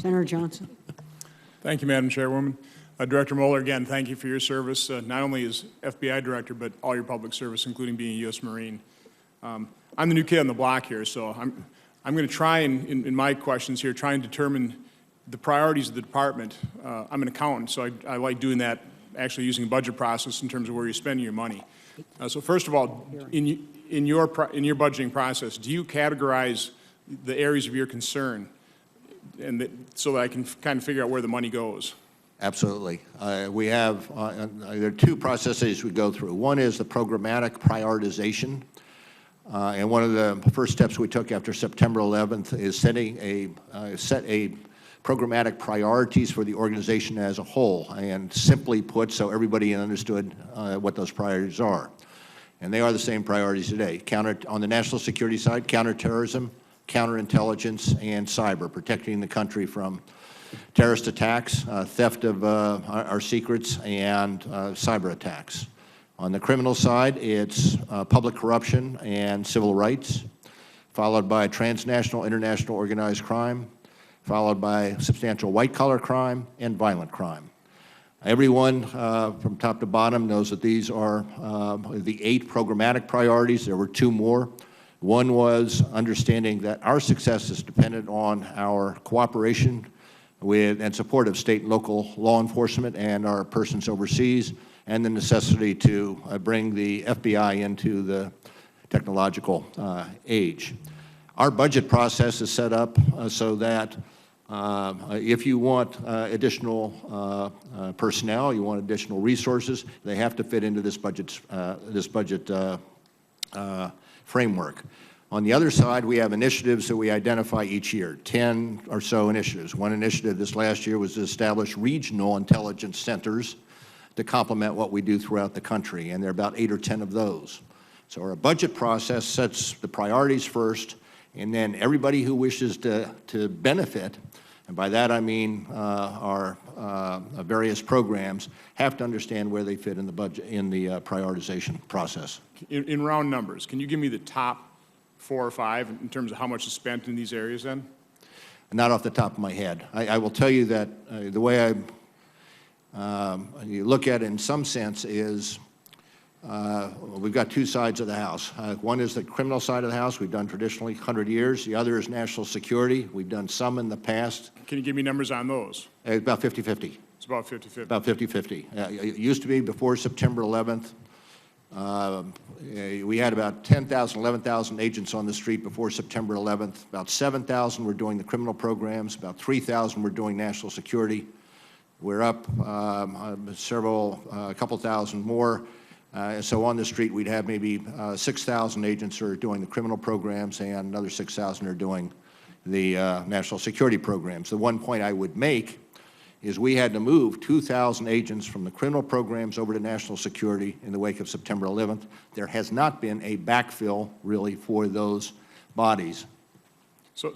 Senator Johnson. Thank you, Madam Chairwoman. Director Mueller, again, thank you for your service, not only as FBI Director, but all your public service, including being a U.S. Marine. I'm the new kid on the block here, so I'm going to try and, in my questions here, try and determine the priorities of the department. I'm an accountant, so I like doing that, actually using a budget process in terms of where you're spending your money. So first of all, in your budgeting process, do you categorize the areas of your concern so that I can kind of figure out where the money goes? Absolutely. We have, there are two processes we go through. One is the programmatic prioritization. And one of the first steps we took after September 11th is set a programmatic priorities for the organization as a whole, and simply put, so everybody understood what those priorities are. And they are the same priorities today. On the national security side, counterterrorism, counterintelligence, and cyber, protecting the country from terrorist attacks, theft of our secrets, and cyber attacks. On the criminal side, it's public corruption and civil rights, followed by transnational, international organized crime, followed by substantial white-collar crime and violent crime. Everyone from top to bottom knows that these are the 8 programmatic priorities. There were 2 more. One was understanding that our success is dependent on our cooperation with and support of state and local law enforcement and our persons overseas, and the necessity to bring the FBI into the technological age. Our budget process is set up so that if you want additional personnel, you want additional resources, they have to fit into this budget framework. On the other side, we have initiatives that we identify each year, 10 or so initiatives. One initiative this last year was to establish regional intelligence centers to complement what we do throughout the country, and there are about 8 or 10 of those. So our budget process sets the priorities first, and then everybody who wishes to benefit, and by that I mean our various programs, have to understand where they fit in the budget, in the prioritization process. In round numbers, can you give me the top 4 or 5 in terms of how much is spent in these areas then? Not off the top of my head. I will tell you that the way you look at it in some sense is we've got 2 sides of the house. One is the criminal side of the house. We've done traditionally 100 years. The other is national security. We've done some in the past. Can you give me numbers on those? About 50-50. It's about 50-50. About 50-50. It used to be before September 11th. We had about 10,000, 11,000 agents on the street before September 11th. About 7,000 were doing the criminal programs. About 3,000 were doing national security. We're up a couple thousand more. So on the street, we'd have maybe 6,000 agents who are doing the criminal programs, and another 6,000 are doing the national security programs. The one point I would make is we had to move 2,000 agents from the criminal programs over to national security in the wake of September 11th. There has not been a backfill, really, for those bodies. So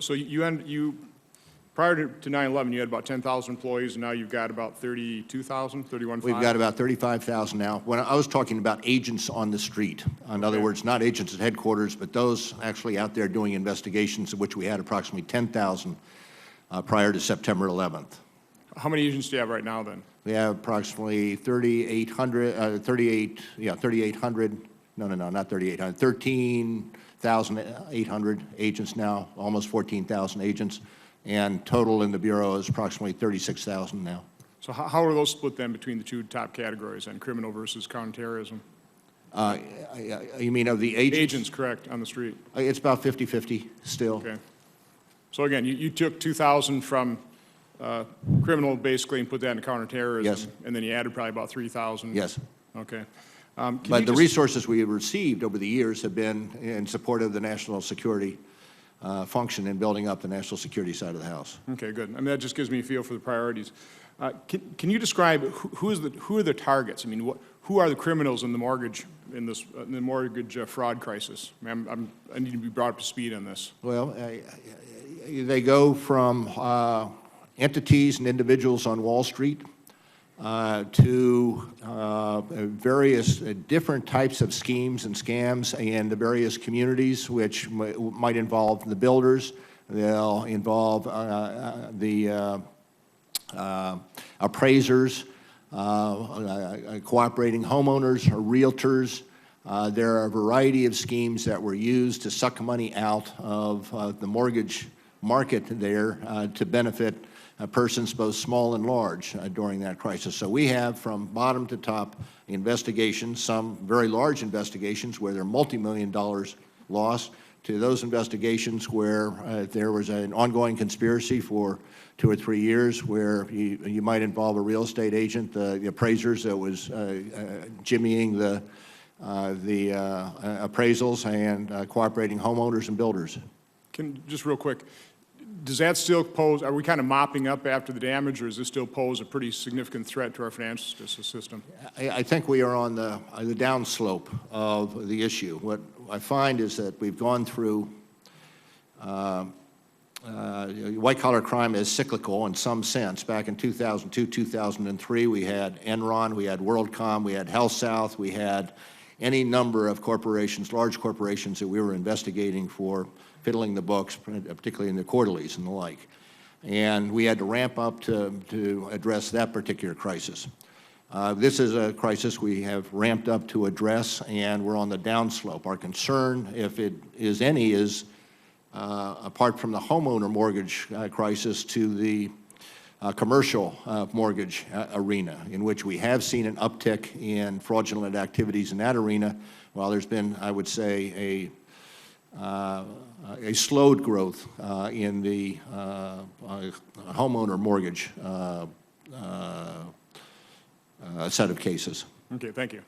prior to 9/11, you had about 10,000 employees, and now you've got about 32,000, 31,500? We've got about 35,000 now. When I was talking about agents on the street, in other words, not agents at headquarters, but those actually out there doing investigations, of which we had approximately 10,000 prior to September 11th. How many agents do you have right now then? We have approximately 3,800, not 3,800, 13,800 agents now, almost 14,000 agents, and total in the Bureau is approximately 36,000 now. So how are those split then between the 2 top categories then, criminal versus counterterrorism? You mean of the agents? Agents, correct, on the street. It's about 50-50 still. Okay. So again, you took 2,000 from criminal basically and put that into counterterrorism. Yes. And then you added probably about 3,000. Yes. Okay. But the resources we have received over the years have been in support of the national security function in building up the national security side of the house. Okay, good. I mean, that just gives me a feel for the priorities. Can you describe who are the targets? I mean, who are the criminals in the mortgage fraud crisis? I mean, I need to be brought up to speed on this. Well, they go from entities and individuals on Wall Street to various different types of schemes and scams in the various communities, which might involve the builders, They'll involve the appraisers, cooperating homeowners, or realtors. There are a variety of schemes that were used to suck money out of the mortgage market there to benefit persons both small and large during that crisis. So we have from bottom to top investigations, some very large investigations where there are multi-million dollars lost, to those investigations where there was an ongoing conspiracy for 2 or 3 years where you might involve a real estate agent, the appraisers that was jimmying the appraisals, and cooperating homeowners and builders. Just real quick, does that still pose, are we kind of mopping up after the damage, or does this still pose a pretty significant threat to our financial system? I think we are on the downslope of the issue. What I find is that we've gone through, white-collar crime is cyclical in some sense. Back in 2002, 2003, we had Enron, we had WorldCom, we had HealthSouth, we had any number of corporations, large corporations that we were investigating for fiddling the books, particularly in the quarterlies and the like. And we had to ramp up to address that particular crisis. This is a crisis we have ramped up to address, and we're on the downslope. Our concern, if it is any, is apart from the homeowner mortgage crisis, to the commercial mortgage arena, in which we have seen an uptick in fraudulent activities in that arena, while there's been, I would say, a slowed growth in the homeowner mortgage set of cases. Okay, thank you.